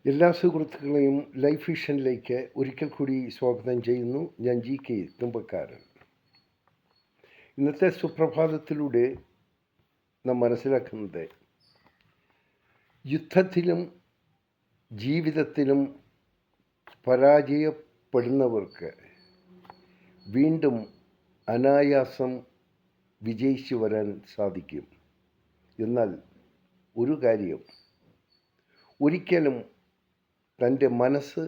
എല്ലാ സുഹൃത്തുക്കളെയും ലൈഫ് വിഷനിലേക്ക് ഒരിക്കൽ കൂടി സ്വാഗതം ചെയ്യുന്നു. ഞാൻ GK തുമ്പക്കാരൻ. ഇന്നത്തെ സുപ്രഭാതത്തിലൂടെ നാം മനസ്സിലാക്കുന്നത്, യുദ്ധത്തിലും ജീവിതത്തിലും പരാജയപ്പെടുന്നവർക്ക് വീണ്ടും അനായാസം വിജയിച്ചു വരാൻ സാധിക്കും. എന്നാൽ ഒരു കാര്യം, ഒരിക്കലും തൻ്റെ മനസ്സ്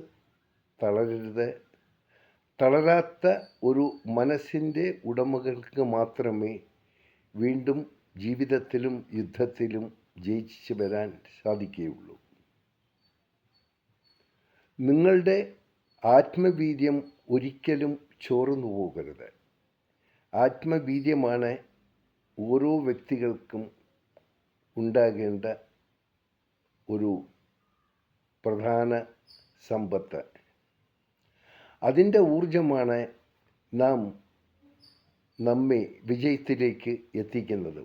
തളരരുത്. തളരാത്ത ഒരു മനസ്സിൻ്റെ ഉടമകൾക്ക് മാത്രമേ വീണ്ടും ജീവിതത്തിലും യുദ്ധത്തിലും ജയിച്ചു വരാൻ സാധിക്കുകയുള്ളൂ. നിങ്ങളുടെ ആത്മവീര്യം ഒരിക്കലും ചോർന്നു പോകരുത്. ആത്മവീര്യമാണ് ഓരോ വ്യക്തികൾക്കും ഉണ്ടാകേണ്ട ഒരു പ്രധാന സമ്പത്ത്. അതിൻ്റെ ഊർജമാണ് നമ്മെ വിജയത്തിലേക്ക് എത്തിക്കുന്നത്.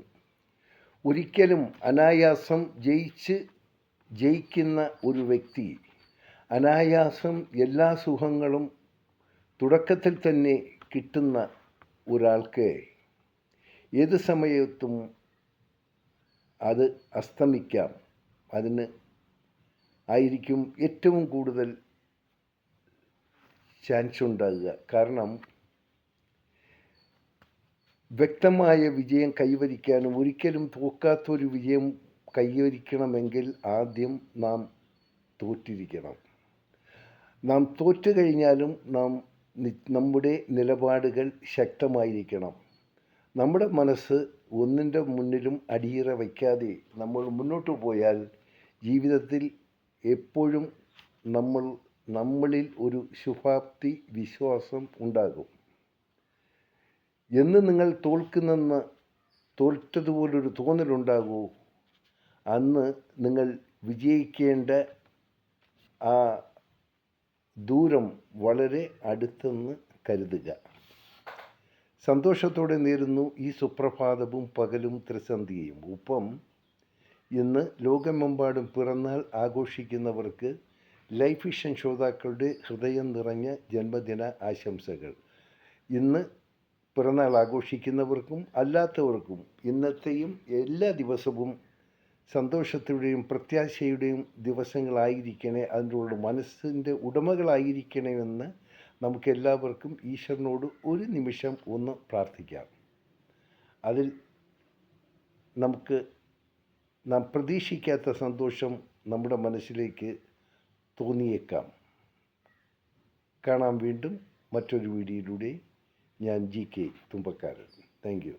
ഒരിക്കലും അനായാസം ജയിക്കുന്ന ഒരു വ്യക്തി, അനായാസം എല്ലാ സുഖങ്ങളും തുടക്കത്തിൽ തന്നെ കിട്ടുന്ന ഒരാൾക്ക് ഏത് സമയത്തും അത് അസ്തമിക്കാം. അതിന് ആയിരിക്കും ഏറ്റവും കൂടുതൽ ചാൻസ് ഉണ്ടാകുക. കാരണം വ്യക്തമായ വിജയം കൈവരിക്കാനും ഒരിക്കലും തോക്കാത്തൊരു വിജയം കൈവരിക്കണമെങ്കിൽ ആദ്യം നാം തോറ്റിരിക്കണം. നാം തോറ്റു കഴിഞ്ഞാലും നമ്മുടെ നിലപാടുകൾ ശക്തമായിരിക്കണം. നമ്മുടെ മനസ്സ് ഒന്നിൻ്റെ മുന്നിലും അടിയറ വയ്ക്കാതെ നമ്മൾ മുന്നോട്ട് പോയാൽ ജീവിതത്തിൽ എപ്പോഴും നമ്മളിൽ ഒരു ശുഭാപ്തി വിശ്വാസം ഉണ്ടാകും. എന്ന് നിങ്ങൾ തോറ്റതുപോലൊരു തോന്നലുണ്ടാകൂ, അന്ന് നിങ്ങൾ വിജയിക്കേണ്ട ആ ദൂരം വളരെ അടുത്തെന്ന് കരുതുക. സന്തോഷത്തോടെ നേരുന്നു ഈ സുപ്രഭാതവും പകലും ത്രിസന്ധിയും. ഒപ്പം ഇന്ന് ലോകമെമ്പാടും പിറന്നാൾ ആഘോഷിക്കുന്നവർക്ക് ലൈഫ് വിഷൻ ശ്രോതാക്കളുടെ ഹൃദയം നിറഞ്ഞ ജന്മദിന ആശംസകൾ. ഇന്ന് പിറന്നാൾ ആഘോഷിക്കുന്നവർക്കും അല്ലാത്തവർക്കും ഇന്നത്തെയും എല്ലാ ദിവസവും സന്തോഷത്തിൻ്റെയും പ്രത്യാശയുടെയും ദിവസങ്ങളായിരിക്കണേ, അതിനുള്ള മനസ്സിൻ്റെ ഉടമകളായിരിക്കണമെന്ന് നമുക്കെല്ലാവർക്കും ഈശ്വരനോട് ഒരു നിമിഷം ഒന്ന് പ്രാർത്ഥിക്കാം. അതിൽ നാം പ്രതീക്ഷിക്കാത്ത സന്തോഷം നമ്മുടെ മനസ്സിലേക്ക് തോന്നിയേക്കാം. കാണാം വീണ്ടും മറ്റൊരു വീഡിയോയിലൂടെ. ഞാൻ GK തുമ്പക്കാരൻ. Thank you.